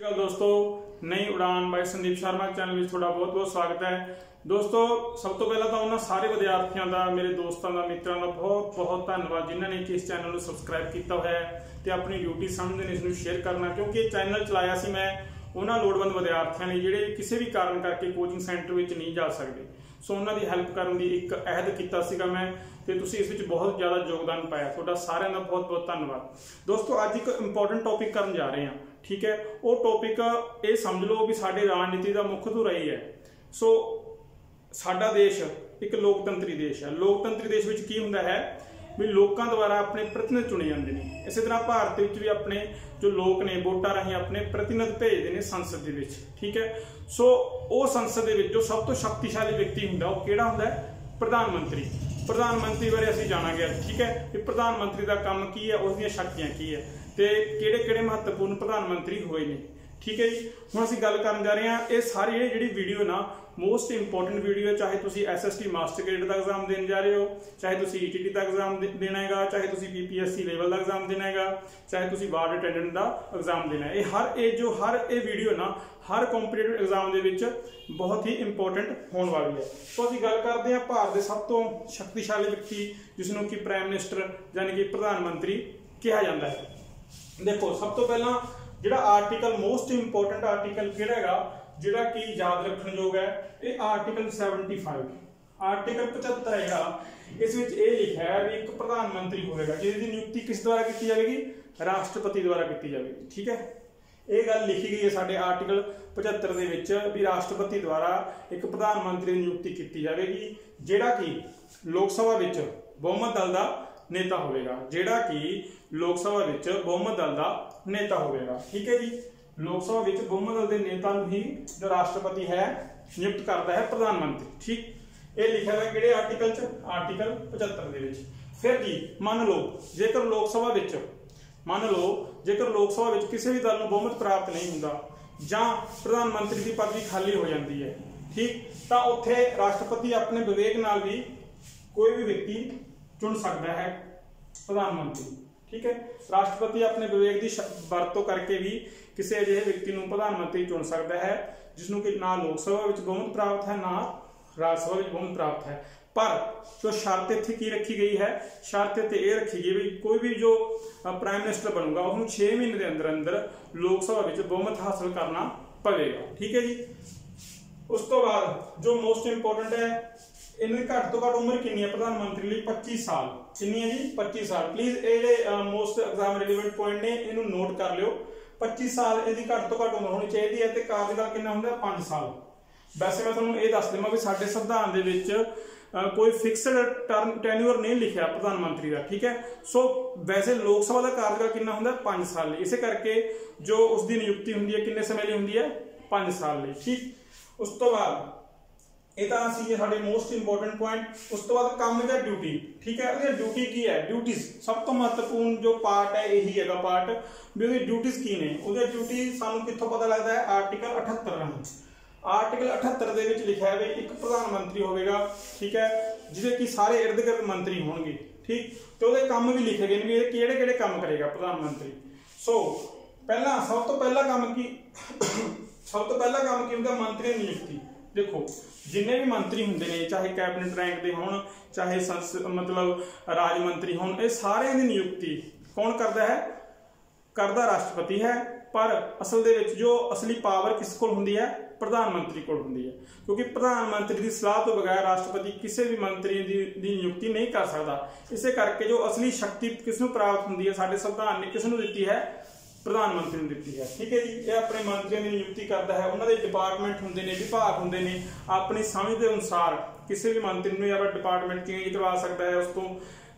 दोस्तों नई उड़ान बाय संदीप शर्मा चैनल में थोड़ा बहुत बहुत स्वागत है। दोस्तों सब तो पहला तो उन्होंने सारे विद्यार्थियों का, मेरे दोस्तों का, मित्रों का बहुत बहुत धन्यवाद जिन्होंने कि इस चैनल को सबसक्राइब किया है तो अपनी ड्यूटी समझते हैं इसमें शेयर करना, क्योंकि चैनल चलाया सी मैं उन्होंने लोड़वंद विद्यार्थियों ने जिहड़े किसी भी कारण करके कोचिंग सेंटर में नहीं जा सकते, सो उन्हों की हैल्प करने की एक अहद किया मैं, तो तुसीं इस विच बहुत ज़्यादा योगदान पाया, तुहाडा सारिਆਂ का बहुत बहुत धन्यवाद। दोस्तों अज एक इंपॉर्टेंट टॉपिक करन जा रहे हैं, ठीक है। वो टॉपिक ये समझ लो भी साडी राजनीति का मुख धुरा ही है। सो साडा देश एक लोकतंत्री देश है। लोकतंत्री देश में की हुंदा है भी लोगों द्वारा अपने प्रतिनिधि चुने जाते हैं। इस तरह भारत में भी अपने जो लोग ने वोटां राही अपने प्रतिनिधि भेजते हैं संसद के, ठीक है। सो वो संसद के जो सब तो शक्तिशाली व्यक्ति हुंदा वो किहड़ा हुंदा है? प्रधानमंत्री। प्रधानमंत्री बारे असीं जाणांगे, ठीक है, कि प्रधानमंत्री का काम की है, उसकी शक्तियां की है, तो किहड़े-किहड़े महत्वपूर्ण प्रधानमंत्री होए ने, ठीक है जी। हुण असीं गल करन जा रहे हैं ये सारी जिहड़ी वीडियो ना मोस्ट इंपोर्टेंट वीडियो है, चाहे तुसी SST मास्टर ग्रेड का एग्जाम देने जा रहे हो, चाहे तुसी ETT का एग्जाम देना है, चाहे तुसी PPSC लेवल का एग्जाम देना है, चाहे तुसी वार्ड अटेंडेंट का एग्जाम देना है। हर ये वीडियो ना हर कॉम्पीटेटिव एग्जाम दे विच बहुत ही इंपोर्टेंट होने वाली है। तो असीं गल करते हैं भारत के सब तो शक्तिशाली व्यक्ति जिसनों कि प्राइम मिनिस्टर यानी कि प्रधानमंत्री कहा जाता है। देखो सब तो पहला जिहड़ा आर्टिकल मोस्ट इंपोर्टेंट आर्टिकल किहड़ा हैगा जिहड़ा कि याद रखण योग है, ये आर्टिकल 75 आर्टिकल 75 हैगा। इस विच ये लिखा है भी एक प्रधानमंत्री होगा जिसकी नियुक्ति किस द्वारा की जाएगी? राष्ट्रपति द्वारा की जाएगी, ठीक है। ये गल लिखी गई है साडे आर्टिकल 75 दे विच भी राष्ट्रपति द्वारा एक प्रधानमंत्री की नियुक्ति की जाएगी जिहड़ा कि लोक सभा विच बहुमत दल का नेता होगा, जिहड़ा कि लोक सभा विच बहुमत दल का नेता होगा, ठीक है जी। लोक सभा विच बहुमत दल के नेता ही जो राष्ट्रपति है नियुक्त करता है प्रधानमंत्री, ठीक। ये लिखा है किहड़े आर्टिकल च? आर्टिकल 75 दे विच। फिर जी मान लो जेकर लोक सभा विच लोक सभा विच किसी भी दल नूं बहुमत प्राप्त नहीं हुंदा जां प्रधानमंत्री की पदवी खाली हो जाती है, ठीक, तो उत्थे राष्ट्रपति अपने विवेक नाल भी कोई भी व्यक्ति चुन सकता है प्रधानमंत्री, ठीक है। राष्ट्रपति अपने विवेक की वरतों करके भी किसी अजिहे व्यक्ति को प्रधानमंत्री चुन सकता है जिसनों कि ना लोक सभा में बहुमत प्राप्त है ना राज्यसभा में बहुमत प्राप्त है। पर जो शर्त इत्थे की रखी गई है, शर्त इत्थे ये रखी गई भी कोई भी जो प्राइम मिनिस्टर बनूगा उसको 6 महीने के अंदर अंदर लोक सभा में बहुमत हासिल करना पवेगा, ठीक है जी। उस तो बाद जो मोस्ट इंपोर्टेंट है, इन्हें घट तो घट उम्र कितनी है प्रधानमंत्री लिए? 25 साल। कितनी है जी? 25 साल। प्लीज ये मोस्ट एग्जाम रिलेवेंट पॉइंट ने इन्हों नोट कर लियो। 25 साल यदि घट तो घट उम्र होनी चाहिए है, तो कार्यकाल कितना होंगे? 5 साल। वैसे मैं तुहानूं ये दस देवां भी साडे संविधान दे विच कोई फिक्सड टर्म टेन्योर नहीं लिखा प्रधानमंत्री का, ठीक है। सो वैसे लोक सभा का कार्यकाल कितना होंगे? 5 साल। इस करके जो उसकी नियुक्ति होंगी है कितने समय लिए होंगी है? 5 साल लिए, ठीक। उस तो बाद मोस्ट इंपोर्टेंट पॉइंट। उस तो बाद काम है ड्यूटी, ठीक है। ड्यूटी की है? ड्यूटीज सब तो महत्वपूर्ण जो पार्ट है यही है पार्ट भी उसकी ड्यूटीज की ने। उसकी ड्यूटी सानू कित्थों पता लगता है? आर्टिकल 78 आर्टिकल 78 दे विच लिखा है भी एक प्रधानमंत्री होगा, ठीक है, जिसे कि सारे इर्द गिर्द मंत्री होंगे, ठीक। तो वो काम भी लिखे गए भी किहड़े-किहड़े काम करेगा प्रधानमंत्री। सो पहला सब तो पहला काम की होंगे मंत्री नियुक्ति। देखो जिन्ने भी मंत्री होंगे ने चाहे कैबिनेट रैंक के होण चाहे मतलब राज मंत्री होण, ये सारे की नियुक्ति कौन करता है? करदा राष्ट्रपति है, पर असल दे विच जो असली पावर किस कोल हुंदी है? प्रधानमंत्री कोल हुंदी है, क्योंकि प्रधानमंत्री की सलाह तो बगैर राष्ट्रपति किसी भी मंत्री की नियुक्ति नहीं कर सकता। इसे करके जो असली शक्ति किसनूं प्राप्त हुंदी है साडे संविधान ने किसनूं दित्ती है? प्रधानमंत्री ने दी है, ठीक है जी। ये अपने मंत्रियों की नियुक्ति करता है, उन्होंने डिपार्टमेंट होंगे ने, विभाग होंगे ने, अपनी समझ के अनुसार किसी भी मंत्री ने या डिपार्टमेंट चेंज करवा सकता है, उसको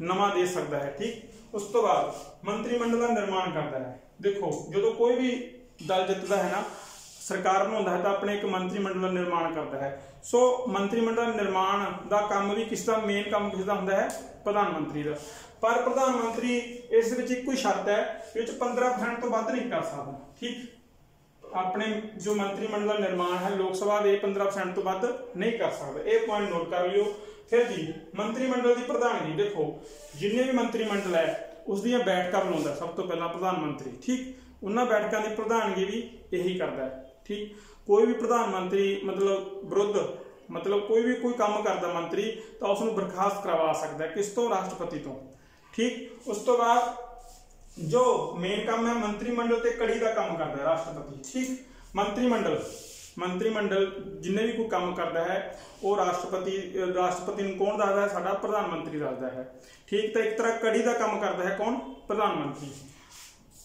नवा दे सकता है, ठीक। उस तो बाद मंत्रिमंडल का निर्माण करता है। देखो जो कोई भी दल जितता है ना सरकार बनाता है तो अपने एक मंत्रिमंडल निर्माण करता है। सो मंत्रिमंडल निर्माण का काम भी किसका मेन काम किसका होंदा है? प्रधानमंत्री का। पर प्रधानमंत्री इस विच एक कोई शर्त है कि 15% तो वध नहीं कर सकता, ठीक। अपने जो मंत्रिमंडल निर्माण है लोक सभा के 15% तो वध नहीं कर सकता, ये पॉइंट नोट कर लियो। फिर जी मंत्रिमंडल की प्रधानगी। देखो जिन्ने भी मंत्रिमंडल है उसकी बैठक बुलाता सब तो पहला प्रधानमंत्री, ठीक। उन्हां बैठकों की प्रधानगी भी यही करता है। ठीक, कोई भी प्रधानमंत्री मतलब विरुद्ध मतलब कोई काम करता मंत्री तो उसनूं बर्खास्त करवा सकता है, किस तो? राष्ट्रपति तो। ठीक, उस तो बाद जो मेन काम है मंत्रिमंडल ते कड़ी का काम करता है राष्ट्रपति। ठीक, मंत्रिमंडल जिन्हें भी कोई काम करता है वो राष्ट्रपति नूं कौन दसदा है? साडा प्रधानमंत्री दसदा है। ठीक, तो एक तरह कड़ी का काम करता है कौन? प्रधानमंत्री।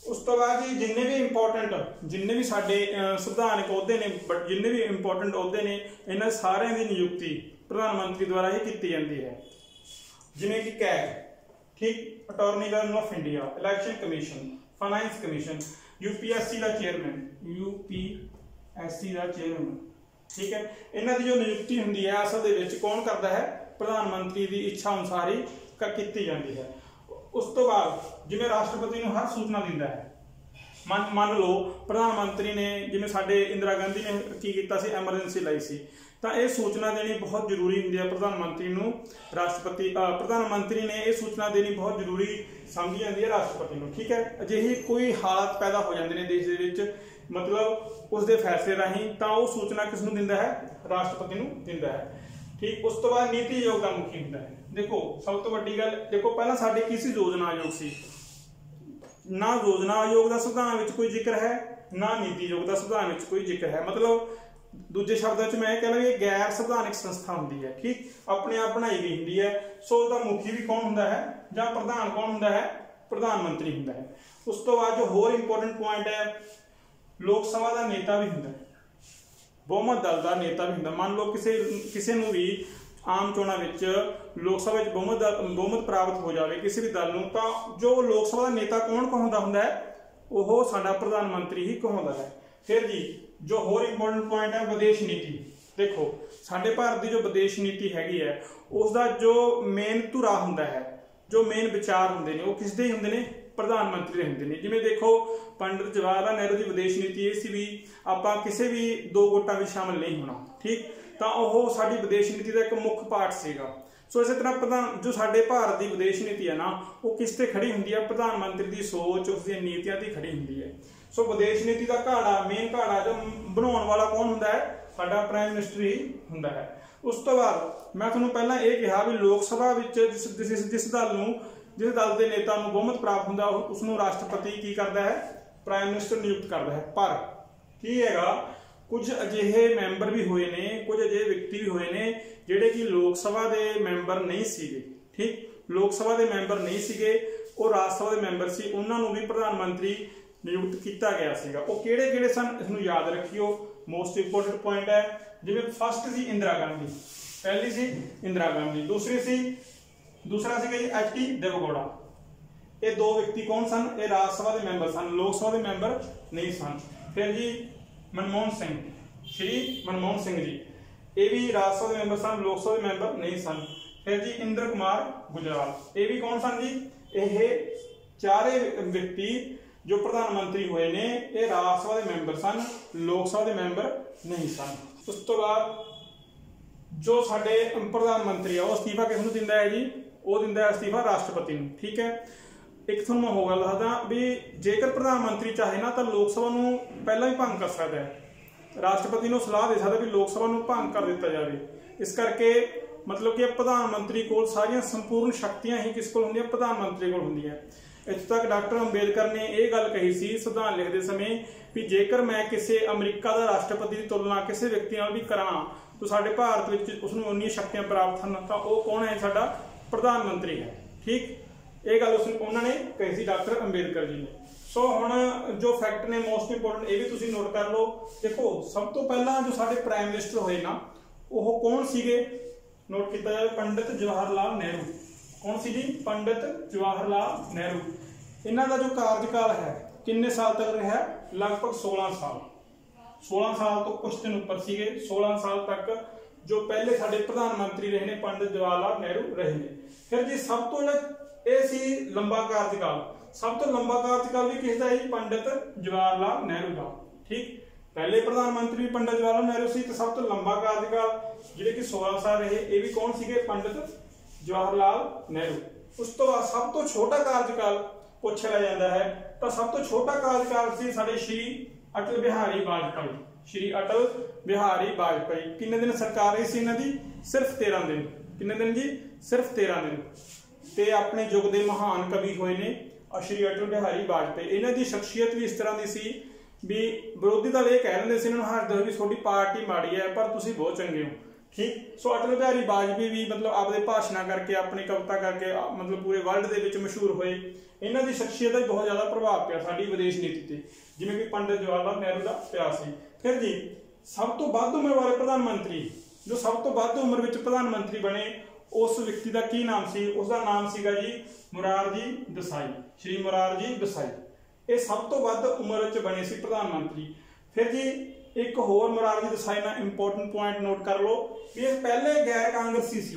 उस तो बाद जी जिन्ने भी साडे संविधानक अहुदे ने, बट जिन्ने भी इंपोर्टेंट अहुदे ने, इन्हां सारिਆਂ ਦੀ नियुक्ति प्रधानमंत्री द्वारा ही की जाती है। जिवें कि कैग, ठीक, attorney general of India, election commission, finance commission, UPSC का चेयरमैन, ठीक है, इन्हां दी जो नियुक्ति हुंदी है असल दे विच कौन करता है? प्रधानमंत्री की इच्छा अनुसार ही की जाती है। उस तो बाद जिवें राष्ट्रपति नूं हर सूचना दिंदा है, मान लो प्रधानमंत्री ने जिवें साडे इंदिरा गांधी ने की कीता सी, एमरजेंसी लाई सी, तो यह सूचना देनी बहुत जरूरी होंगी है प्रधानमंत्री नूं। प्रधानमंत्री ने यह सूचना देनी बहुत जरूरी समझी जाती है राष्ट्रपति नूं। ठीक है, अजिही कोई हालात पैदा हो जाते हैं देश दे विच मतलब उसके फैसले राही, तो वह सूचना किसनूं दिंदा है? राष्ट्रपति नूं दिंदा है। ठीक, उस तो बाद नीति आयोग का मुखी होंदा है। देखो सब तो वड्डी गल, देखो पहला साडे की सी? योजना आयोग सी, ना योजना आयोग का संविधान विच कोई जिक्र है, ना नीति आयोग का संविधान विच कोई जिक्र है। मतलब दूजे शब्दों में मैं कहना भी गैर संवैधानिक संस्था होंदी है। ठीक, अपने आप बनाई गई होंदी है। सो उसका मुखी भी कौन होंदा है जां प्रधान कौन होंदा है? प्रधानमंत्री होंदा है। उस तो बाद जो होर इंपोर्टेंट पॉइंट है, लोक सभा का नेता भी होंदा है, बहुमत दल का नेता भी होंदा। मान लो किसी नूं भी आम चोणां विच लोक सभा बहुमत प्राप्त हो जाए किसी भी दल नूं, तो जो लोक सभा का नेता कौन कहाउंदा हुंदा है? वो साडा प्रधानमंत्री ही कहाउंदा है। फिर जी जो होर इंपोर्टेंट पॉइंट है विदेश नीति। देखो साडे भारत की जो विदेश नीति हैगी है उसका जो मेन धुरा हुंदा है, जो मेन विचार हुंदे ने, वो किसदे ही हुंदे ने? प्रधानमंत्री दे हुंदे ने। जिवें देखो पंडित जवाहरलाल नेहरू की विदेश नीति ये सी भी आपां किसी भी दो गुटां विच शामिल नहीं होना। ठीक, तो वह साडी विदेश नीति का एक मुख्य पार्ट सीगा। सो इस तरह जो साडे भारत की विदेश नीति है ना, वो किस ते खड़ी हुंदी है? प्रधानमंत्री की सोच, उसकी नीतियां ती खड़ी हुंदी है। सो विदेश नीति का घाड़ा, मेन घाड़ा जो बनाने वाला कौन होंदा है? साडा प्राइम मिनिस्टर ही होंदा है। उस तो बाद मैं तुहानूं पहलां ये कहा भी लोक सभा विच जिस दल के नेता नूं बहुमत प्राप्त हुंदा उसनूं राष्ट्रपति की करता है? प्राइम मिनिस्टर नियुक्त करता है। पर की हैगा कुछ अजिहे मैंबर भी होए ने, कुछ अजिहे व्यक्ति भी होए ने जिहड़े कि लोक सभा के मैंबर नहीं सीगे। ठीक, लोक सभा के मैंबर नहीं सीगे, वो राज्य सभा के मैंबर सी, उन्हां नूं भी प्रधानमंत्री नियुक्त किया गया सीगा। वो किहड़े सन इसनूं याद रखियो, मोस्ट इंपोर्टेंट पॉइंट है। जिवें फर्स्ट सी इंदिरा गांधी, पहली सी इंदिरा गांधी, दूसरा सीगा जी एच.डी. देवेगौड़ा। ये दो व्यक्ति कौन सन? ये राज्य सभा के मैंबर सन, लोक सभा के मैंबर नहीं सन। फिर जी मनमोहन सिंह, श्री मनमोहन सिंह जी, ये भी राज्य सभा के मैंबर सन, लोक सभा के मैंबर नहीं सन। फिर जी इंद्र कुमार गुजराल, ये भी कौन सन जी? ये चारे व्यक्ति जो प्रधानमंत्री हुए ने ये राज्यसभा के मैंबर सन, लोक सभा के मैंबर नहीं सन। उस तो बाद जो साडे प्रधानमंत्री है वो अस्तीफा किसनूं दिंदा है जी? वो दिंदा है अस्तीफा राष्ट्रपति नूं। ठीक है, एक तुहानूं मैं होर गल दसदा भी जेकर प्रधानमंत्री चाहे ना तो लोक सभा नूं पहलां ही भंग कर सकता है, राष्ट्रपति नूं सलाह दे सकदा भी लोक सभा नूं भंग कर दिता जाए। इस करके मतलब कि प्रधानमंत्री कोल सारियां संपूर्ण शक्तियां ही किस कोल हुंदियां? प्रधानमंत्री कोल हुंदियां। इत्थों तक डॉक्टर अंबेडकर ने यह गल कही सी संविधान लिखते समय भी जेकर मैं किसी अमरीका का राष्ट्रपति की तुलना किसी व्यक्ति नाल भी करा तो साडे भारत विच उसनूं उन्नियां शक्तियां प्राप्त हैं, तो वह कौन है? साडा प्रधानमंत्री है। ठीक, ये गल उन्होंने कही सी डॉक्टर अंबेडकर जी ने। सो हुण जो फैक्ट ने मोस्ट इंपोर्टेंट ये भी तुसीं नोट कर लो। देखो सब तो पहला जो साडे प्राइम मिनिस्टर होए ना वो कौन सीगे? नोट किया जाए पंडित जवाहरलाल नेहरू। कौन सी जी? पंडित जवाहरलाल नेहरू। इन्हां दा जो कार्यकाल है कितने साल तक रहा? लगभग 16 साल। 16 साल तो कुछ दिन ऊपर सीगे। 16 साल तक जो पहले साडे प्रधानमंत्री रहे ने पंडित जवाहरलाल नेहरू रहे ने। फिर जी सब तो ये सी लंबा कार्यकाल, सब तो लंबा कार्यकाल भी किसदा है? पंडित जवाहरलाल नेहरू का। ठीक, पहले प्रधानमंत्री पंडित जवाहरलाल नेहरू सी, तो सब तो लंबा कार्यकाल जिहड़े कि 16 साल रहे ये भी कौन सीगे? पंडित जवाहरलाल नेहरू। उस तो बाद सब तो छोटा कार्यकाल ਪੁੱਛ ਲਿਆ ਜਾਂਦਾ ਹੈ ਤਾਂ ਸਭ ਤੋਂ ਛੋਟਾ ਕਾਰਜਕਾਲ ਸੀ ਸਾਡੇ ਸ਼੍ਰੀ ਅਟਲ ਬਿਹਾਰੀ ਵਾਜਪਾਈ। ਸ਼੍ਰੀ ਅਟਲ ਬਿਹਾਰੀ ਵਾਜਪਾਈ ਕਿੰਨੇ ਦਿਨ ਸਰਕਾਰ ਰਹੀ ਸੀ ਇਹਨਾਂ ਦੀ? ਸਿਰਫ 13 ਦਿਨ। ਕਿੰਨੇ ਦਿਨ ਜੀ? ਸਿਰਫ 13 ਦਿਨ। ਤੇ ਆਪਣੇ ਯੁੱਗ ਦੇ ਮਹਾਨ ਕਵੀ ਹੋਏ ਨੇ ਸ਼੍ਰੀ ਅਟਲ ਬਿਹਾਰੀ ਵਾਜਪਾਈ। ਇਹਨਾਂ ਦੀ ਸ਼ਖਸੀਅਤ ਵੀ ਇਸ ਤਰ੍ਹਾਂ ਦੀ ਸੀ ਵੀ ਵਿਰੋਧੀ ਦਲ ਇਹ ਕਹਿ ਲੈਂਦੇ ਸੀ ਇਹਨਾਂ ਨੂੰ ਹੱਸਦੇ ਹੋਏ ਵੀ ਤੁਹਾਡੀ ਪਾਰਟੀ ਮਾੜੀ ਹੈ ਪਰ ਤੁਸੀਂ ਬਹੁਤ ਚੰਗੇ ਹੋ। ਠੀਕ। ਸੋ ਅਟਲ ਬਿਹਾਰੀ ਵਾਜਪਾਈ ਵੀ ਮਤਲਬ ਆਪਦੇ ਭਾਸ਼ਣਾਂ ਕਰਕੇ, ਆਪਣੀ ਕਵਿਤਾ ਕਰਕੇ ਮਤਲਬ ਪੂਰੇ ਵਰਲਡ ਦੇ ਵਿੱਚ ਮਸ਼ਹੂਰ ਹੋਏ। ਇਹਨਾਂ ਦੀ ਸ਼ਖਸੀਅਤ ਦਾ ਵੀ ਬਹੁਤ ਜ਼ਿਆਦਾ ਪ੍ਰਭਾਵ ਪਿਆ ਸਾਡੀ ਵਿਦੇਸ਼ ਨੀਤੀ ਤੇ, ਜਿਵੇਂ ਕਿ ਪੰਡਿਤ ਜਵਾਹਰ ਲਾਲ ਨਹਿਰੂ ਦਾ ਪਿਆ ਸੀ। ਫਿਰ ਜੀ ਸਭ ਤੋਂ ਵੱਧ ਉਮਰ ਵਾਲੇ ਪ੍ਰਧਾਨ ਮੰਤਰੀ, ਜੋ ਸਭ ਤੋਂ ਵੱਧ ਉਮਰ ਵਿੱਚ ਪ੍ਰਧਾਨ ਮੰਤਰੀ ਬਣੇ, ਉਸ ਵਿਅਕਤੀ ਦਾ ਕੀ ਨਾਮ ਸੀ? ਉਸ ਦਾ ਨਾਮ ਸੀਗਾ ਜੀ ਮੁਰਾਰਜੀ ਦੇਸਾਈ। ਸ਼੍ਰੀ ਮੁਰਾਰਜੀ ਦੇਸਾਈ ਇਹ ਸਭ ਤੋਂ ਵੱਧ ਉਮਰ ਵਿੱਚ ਬਣੇ ਸੀ ਪ੍ਰਧਾਨ ਮੰਤਰੀ। ਫਿਰ ਜੀ ਇੱਕ ਹੋਰ ਮੁਰਾਰਜੀ ਦੇਸਾਈ ਦਾ ਇੰਪੋਰਟੈਂਟ ਪੁਆਇੰਟ ਨੋਟ ਕਰ ਲਓ ਵੀ ਇਹ ਪਹਿਲੇ ਗੈਰ ਕਾਂਗਰਸੀ ਸੀ।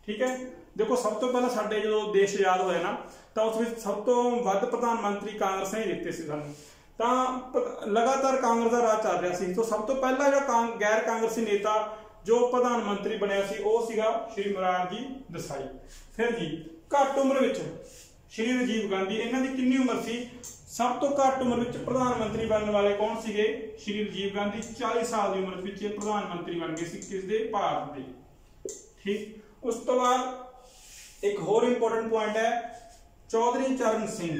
ਠੀਕ ਹੈ। ਦੇਖੋ ਸਭ ਤੋਂ ਪਹਿਲਾਂ ਸਾਡੇ ਜਦੋਂ ਦੇਸ਼ ਆਜ਼ਾਦ ਹੋਇਆ ਨਾ ਤਾਂ ਉਸ ਵਿੱਚ ਸਭ ਤੋਂ ਵੱਧ ਪ੍ਰਧਾਨ ਮੰਤਰੀ ਕਾਂਗਰਸ ਨੇ ਦਿੱਤੇ ਸੀ ਸਾਨੂੰ, ਤਾਂ ਲਗਾਤਾਰ ਕਾਂਗਰਸ ਦਾ ਰਾਜ ਚੱਲ ਰਿਹਾ ਸੀ। ਤਾਂ ਸਭ ਤੋਂ ਪਹਿਲਾ ਜਿਹੜਾ ਗੈਰ ਕਾਂਗਰਸੀ ਨੇਤਾ ਜੋ ਪ੍ਰਧਾਨ ਮੰਤਰੀ ਬਣਿਆ ਸੀ ਉਹ ਸੀਗਾ ਸ਼੍ਰੀ ਮੁਰਾਰਜੀ ਦੇਸਾਈ। ਫਿਰ ਜੀ ਘੱਟ ਉਮਰ ਵਿੱਚ ਸ਼੍ਰੀ ਰਾਜੀਵ ਗਾਂਧੀ। ਇਹਨਾਂ ਦੀ ਕਿੰਨੀ ਉਮਰ ਸੀ? ਸਭ ਤੋਂ ਘੱਟ ਉਮਰ ਵਿੱਚ ਪ੍ਰਧਾਨ ਮੰਤਰੀ ਬਣਨ ਵਾਲੇ ਕੌਣ ਸੀਗੇ? ਸ਼੍ਰੀ ਰਾਜੀਵ ਗਾਂਧੀ 40 ਸਾਲ ਦੀ ਉਮਰ ਵਿੱਚ ਪ੍ਰਧਾਨ ਮੰਤਰੀ ਬਣ ਗਏ ਸੀ। ਕਿਸ ਦੇ? ਭਾਰਤ ਦੇ। ਠੀਕ। ਉਸ ਤੋਂ ਬਾਅਦ ਇੱਕ ਹੋਰ ਇੰਪੋਰਟੈਂਟ ਪੁਆਇੰਟ ਹੈ ਚੌਧਰੀ ਚਰਨ ਸਿੰਘ।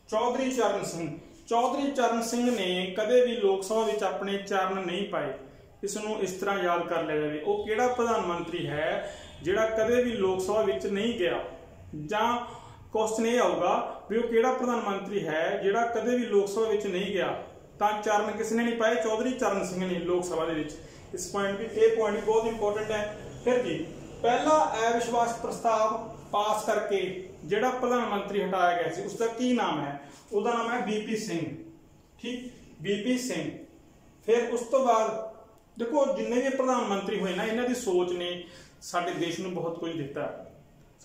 ਚੌਧਰੀ ਚਰਨ ਸਿੰਘ। ਚੌਧਰੀ ਚਰਨ ਸਿੰਘ ਨੇ ਕਦੇ ਵੀ ਲੋਕ ਸਭਾ ਵਿੱਚ ਆਪਣੇ ਚਰਨ ਨਹੀਂ ਪਾਏ। ਇਸ ਨੂੰ ਇਸ ਤਰ੍ਹਾਂ ਯਾਦ ਕਰ ਲਿਆ ਜਾਵੇ ਉਹ ਕਿਹੜਾ ਪ੍ਰਧਾਨ ਮੰਤਰੀ ਹੈ ਜਿਹੜਾ ਕਦੇ ਵੀ ਲੋਕ ਸਭਾ ਵਿੱਚ ਨਹੀਂ ਗਿਆ, ਜਾਂ ਕੁਐਸਚਨ ਇਹ ਆਊਗਾ ਵੀ ਉਹ ਕਿਹੜਾ ਪ੍ਰਧਾਨ ਮੰਤਰੀ ਹੈ ਜਿਹੜਾ ਕਦੇ ਵੀ ਲੋਕ ਸਭਾ ਵਿੱਚ ਨਹੀਂ ਗਿਆ, ਤਾਂ ਚਰਨ ਕਿਸ ਨੇ ਨਹੀਂ ਪਾਏ? ਚੌਧਰੀ ਚਰਨ ਸਿੰਘ ਨੇ ਲੋਕ ਸਭਾ ਦੇ ਵਿੱਚ। ਇਸ ਪੁਆਇੰਟ ਵੀ ਇਹ ਪੁਆਇੰਟ ਵੀ ਬਹੁਤ ਇੰਪੋਰਟੈਂਟ ਹੈ। ਫਿਰ ਜੀ ਪਹਿਲਾ ਅਵਿਸ਼ਵਾਸ ਪ੍ਰਸਤਾਵ ਪਾਸ ਕਰਕੇ ਜਿਹੜਾ ਪ੍ਰਧਾਨ ਮੰਤਰੀ ਹਟਾਇਆ ਗਿਆ ਸੀ ਉਸ ਦਾ ਕੀ ਨਾਮ ਹੈ? ਉਹਦਾ ਨਾਮ ਹੈ ਵੀਪੀ ਸਿੰਘ। ਠੀਕ। ਵੀਪੀ ਸਿੰਘ। ਫਿਰ ਉਸ ਤੋਂ ਬਾਅਦ ਦੇਖੋ ਜਿੰਨੇ ਵੀ ਪ੍ਰਧਾਨ ਮੰਤਰੀ ਹੋਏ ਨਾ ਇਹਨਾਂ ਦੀ ਸੋਚ ਨੇ ਸਾਡੇ ਦੇਸ਼ ਨੂੰ ਬਹੁਤ ਕੁਝ ਦਿੱਤਾ।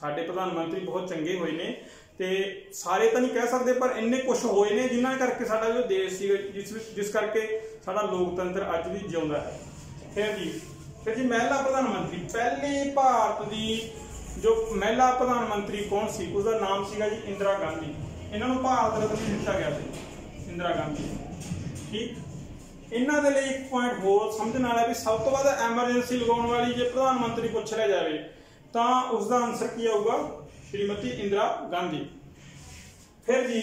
ਸਾਡੇ ਪ੍ਰਧਾਨ ਮੰਤਰੀ ਬਹੁਤ ਚੰਗੇ ਹੋਏ ਨੇ ਤੇ ਸਾਰੇ ਤਾਂ ਨਹੀਂ ਕਹਿ ਸਕਦੇ ਪਰ ਇੰਨੇ ਕੁਝ ਹੋਏ ਨੇ ਜਿਨ੍ਹਾਂ ਕਰਕੇ ਸਾਡਾ ਜੋ ਦੇਸ਼ ਸੀ ਜਿਸ ਕਰਕੇ ਸਾਡਾ ਲੋਕਤੰਤਰ ਅੱਜ ਵੀ ਜਿਉਂਦਾ ਹੈ। ਫਿਰ ਜੀ ਮਹਿਲਾ ਪ੍ਰਧਾਨ ਮੰਤਰੀ। ਪਹਿਲੀ ਭਾਰਤ ਦੀ ਜੋ ਮਹਿਲਾ ਪ੍ਰਧਾਨ ਮੰਤਰੀ ਕੌਣ ਸੀ? ਉਸਦਾ ਨਾਮ ਸੀਗਾ ਜੀ ਇੰਦਰਾ ਗਾਂਧੀ। ਇਹਨਾਂ ਨੂੰ ਭਾਰਤ ਰਤਨ ਦਿੱਤਾ ਗਿਆ ਸੀ, ਇੰਦਰਾ ਗਾਂਧੀ। ਠੀਕ। ਇਹਨਾਂ ਦੇ ਲਈ ਇੱਕ ਪੁਆਇੰਟ ਹੋਰ ਸਮਝਣ ਵਾਲਾ ਵੀ ਸਭ ਤੋਂ ਵੱਧ ਐਮਰਜੈਂਸੀ ਲਗਾਉਣ ਵਾਲੀ ਜੇ ਪ੍ਰਧਾਨ ਮੰਤਰੀ ਪੁੱਛ ਲਿਆ ਜਾਵੇ ਤਾਂ ਉਸ ਦਾ ਆਨਸਰ ਕੀ ਆਊਗਾ? ਸ਼੍ਰੀਮਤੀ ਇੰਦਰਾ ਗਾਂਧੀ। ਫਿਰ ਜੀ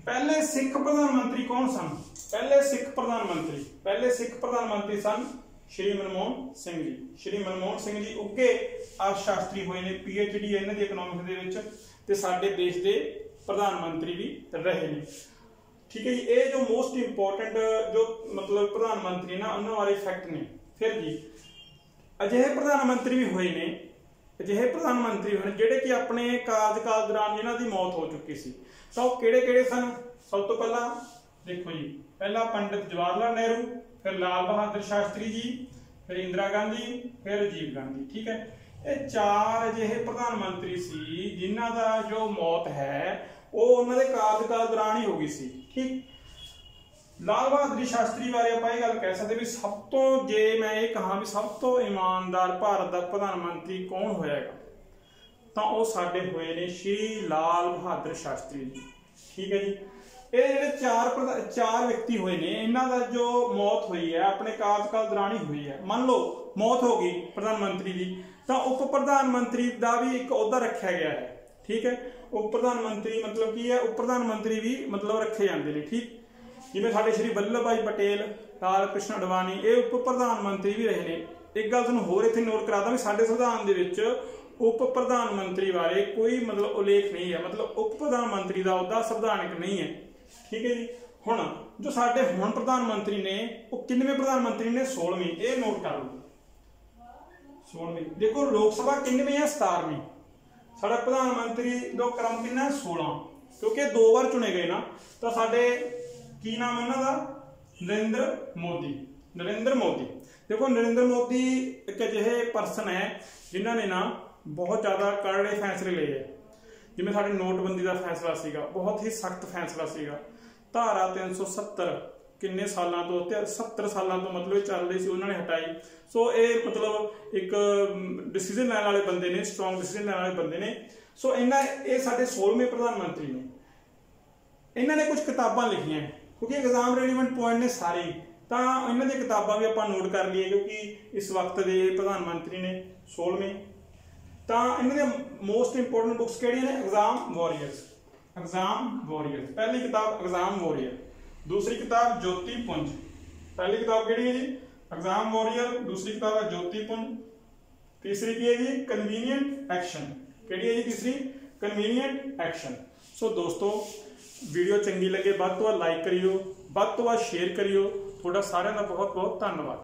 ਪਹਿਲੇ ਸਿੱਖ ਪ੍ਰਧਾਨ ਮੰਤਰੀ ਕੌਣ ਸਨ? ਪਹਿਲੇ ਸਿੱਖ ਪ੍ਰਧਾਨ ਮੰਤਰੀ ਸਨ ਸ਼੍ਰੀ ਮਨਮੋਹਨ ਸਿੰਘ ਜੀ। ਸ਼੍ਰੀ ਮਨਮੋਹਨ ਸਿੰਘ ਜੀ ਉੱਘੇ ਅਰਥ ਸ਼ਾਸਤਰੀ ਹੋਏ ਨੇ, PhD ਇਹਨਾਂ ਦੀ ਇਕਨੋਮਿਕਸ ਦੇ ਵਿੱਚ, ਤੇ ਸਾਡੇ ਦੇਸ਼ ਦੇ ਪ੍ਰਧਾਨ ਮੰਤਰੀ ਵੀ ਰਹੇ ਨੇ। ਠੀਕ ਹੈ ਜੀ। ਇਹ ਜੋ ਮੋਸਟ ਇੰਪੋਰਟੈਂਟ ਜੋ ਮਤਲਬ ਪ੍ਰਧਾਨ ਮੰਤਰੀ ਨਾ ਉਹਨਾਂ ਬਾਰੇ ਫੈਕਟ ਨੇ। ਫਿਰ ਜੀ ਅਜਿਹੇ ਪ੍ਰਧਾਨ ਮੰਤਰੀ ਵੀ ਹੋਏ ਨੇ ਜਿਹੜੇ ਕਿ ਆਪਣੇ ਕਾਰਜਕਾਲ ਦੌਰਾਨ ਜਿਨ੍ਹਾਂ ਦੀ ਮੌਤ ਹੋ ਚੁੱਕੀ ਸੀ। ਤਾਂ ਉਹ ਕਿਹੜੇ ਸਨ? ਸਭ ਤੋਂ ਪਹਿਲਾਂ ਦੇਖੋ ਜੀ, ਪਹਿਲਾ ਪੰਡਿਤ ਜਵਾਹਰ ਲਾਲ ਨਹਿਰੂ, ਫਿਰ ਲਾਲ ਬਹਾਦਰ ਸ਼ਾਸਤਰੀ ਜੀ, ਫਿਰ ਇੰਦਰਾ ਗਾਂਧੀ, ਫਿਰ ਰਾਜੀਵ ਗਾਂਧੀ। ਠੀਕ ਹੈ। ਇਹ ਚਾਰ ਅਜਿਹੇ ਪ੍ਰਧਾਨ ਮੰਤਰੀ ਸੀ ਜਿਨ੍ਹਾਂ ਦਾ ਜੋ ਮੌਤ ਹੈ ਉਹ ਉਹਨਾਂ ਦੇ ਕਾਰਜਕਾਲ ਦੌਰਾਨ ਹੀ ਹੋ ਗਈ ਸੀ। ਠੀਕ। ਲਾਲ ਬਹਾਦਰ ਸ਼ਾਸਤਰੀ ਬਾਰੇ ਆਪਾਂ ਇਹ ਗੱਲ ਕਹਿ ਸਕਦੇ ਵੀ ਸਭ ਤੋਂ, ਜੇ ਮੈਂ ਇਹ ਕਹਾਂ ਵੀ ਸਭ ਤੋਂ ਇਮਾਨਦਾਰ ਭਾਰਤ ਦਾ ਪ੍ਰਧਾਨ ਮੰਤਰੀ ਕੌਣ ਹੋਏਗਾ ਤਾਂ ਉਹ ਸਾਡੇ ਹੋਏ ਨੇ ਸ਼੍ਰੀ ਲਾਲ ਬਹਾਦਰ ਸ਼ਾਸਤਰੀ ਜੀ। ਠੀਕ ਹੈ ਜੀ। ਇਹ ਜਿਹੜੇ ਚਾਰ ਵਿਅਕਤੀ ਹੋਏ ਨੇ ਇਹਨਾਂ ਦਾ ਜੋ ਮੌਤ ਹੋਈ ਹੈ ਆਪਣੇ ਕਾਰਜਕਾਲ ਦੌਰਾਨ ਹੀ ਹੋਈ ਹੈ। ਮੰਨ ਲਓ ਮੌਤ ਹੋ ਗਈ ਪ੍ਰਧਾਨ ਮੰਤਰੀ ਦੀ ਤਾਂ ਉਪ ਪ੍ਰਧਾਨ ਮੰਤਰੀ ਦਾ ਵੀ ਇੱਕ ਅਹੁਦਾ ਰੱਖਿਆ ਗਿਆ ਹੈ। ਠੀਕ ਹੈ। ਉਪ ਪ੍ਰਧਾਨ ਮੰਤਰੀ ਮਤਲਬ ਕੀ ਹੈ? ਉਪ ਪ੍ਰਧਾਨ ਮੰਤਰੀ ਵੀ ਮਤਲਬ ਰੱਖੇ ਜਾਂਦੇ ਨੇ। ਠੀਕ। ਜਿਵੇਂ ਸਾਡੇ ਸ਼੍ਰੀ ਵੱਲਭ ਭਾਈ ਪਟੇਲ, ਲਾਲ ਕ੍ਰਿਸ਼ਨ ਅਡਵਾਨੀ ਇਹ ਉਪ ਪ੍ਰਧਾਨ ਮੰਤਰੀ ਵੀ ਰਹੇ ਨੇ। ਇੱਕ ਗੱਲ ਤੁਹਾਨੂੰ ਹੋਰ ਇੱਥੇ ਨੋਟ ਕਰਾ ਦਾਂ ਵੀ ਸਾਡੇ ਸੰਵਿਧਾਨ ਦੇ ਵਿੱਚ ਉਪ ਪ੍ਰਧਾਨ ਮੰਤਰੀ ਬਾਰੇ ਕੋਈ ਮਤਲਬ ਉਲੇਖ ਨਹੀਂ ਹੈ, ਮਤਲਬ ਉਪ ਪ੍ਰਧਾਨ ਮੰਤਰੀ ਦਾ ਅਹੁਦਾ ਸੰਵਿਧਾਨਿਕ ਨਹੀਂ ਹੈ। ਠੀਕ ਹੈ ਜੀ। ਹੁਣ ਜੋ ਸਾਡੇ ਹੁਣ ਪ੍ਰਧਾਨ ਮੰਤਰੀ ਨੇ ਉਹ ਕਿੰਨਵੇਂ ਪ੍ਰਧਾਨ ਮੰਤਰੀ ਨੇ? 16ਵੇਂ। ਇਹ ਨੋਟ ਕਰ ਲਓ 16ਵੇਂ। ਦੇਖੋ ਲੋਕ ਸਭਾ ਕਿੰਨਵੇਂ ਹੈ? 17वीं। ਸਾਡਾ ਪ੍ਰਧਾਨ ਮੰਤਰੀ ਦਾ ਕ੍ਰਮ ਕਿੰਨਾ? 16। ਕਿਉਂਕਿ 2 ਵਾਰ ਚੁਣੇ ਗਏ ਨਾ। ਤਾਂ ਸਾਡੇ ਕੀ ਨਾਮ ਹੈ ਇਹਨਾਂ ਦਾ? ਨਰਿੰਦਰ ਮੋਦੀ। ਦੇਖੋ ਨਰਿੰਦਰ ਮੋਦੀ ਇੱਕ ਅਜਿਹੇ ਪਰਸਨ ਹੈ ਜਿਨ੍ਹਾਂ ਨੇ ਨਾ ਬਹੁਤ ਜ਼ਿਆਦਾ ਕਰੜੇ ਫੈਸਲੇ ਲਏ ਹੈ। ਜਿਵੇਂ ਸਾਡੇ ਨੋਟਬੰਦੀ ਦਾ ਫੈਸਲਾ ਸੀਗਾ, ਬਹੁਤ ਹੀ ਸਖਤ ਫੈਸਲਾ ਸੀਗਾ। ਧਾਰਾ 370 ਕਿੰਨੇ ਸਾਲਾਂ ਤੋਂ 70 ਸਾਲਾਂ ਤੋਂ ਮਤਲਬ ਚੱਲ ਰਹੀ ਸੀ, ਉਹਨਾਂ ਨੇ ਹਟਾਈ। ਸੋ ਇਹ ਮਤਲਬ ਇੱਕ ਡਿਸੀਜਨ ਲੈਣ ਵਾਲੇ ਬੰਦੇ ਨੇ, ਸਟਰੋਂਗ ਡਿਸੀਜਨ ਲੈਣ ਵਾਲੇ ਬੰਦੇ ਨੇ। ਸੋ ਇਹ ਸਾਡੇ 16ਵੇਂ ਪ੍ਰਧਾਨ ਮੰਤਰੀ ਨੇ। इन्होंने कुछ किताबां लिखियां क्योंकि एग्जाम रेलीवेंट पॉइंट ने सारे, तो इन्हों दी किताबां भी आपां नोट कर लीए क्योंकि इस वक्त के प्रधानमंत्री ने 16वें। तो इन्होंने मोस्ट इंपोर्टेंट बुक्स किहड़ियां ने? Exam warriors, exam warriors. पहली किताब एग्जाम वॉरियर, दूसरी किताब ज्योति पुंज। पहली किताब किहड़ी है जी? एग्जाम वॉरियर, दूसरी किताब है ज्योति पुंज, तीसरी की है जी कन्वीनियंट एक्शन। किहड़ी है जी तीसरी? Convenient action. सो दोस्तों वीडियो चंगी लगे वध तो वध लाइक करियो, वध तो वध शेयर करियो। तुहाडा सारिआं दा बहुत बहुत धन्नवाद।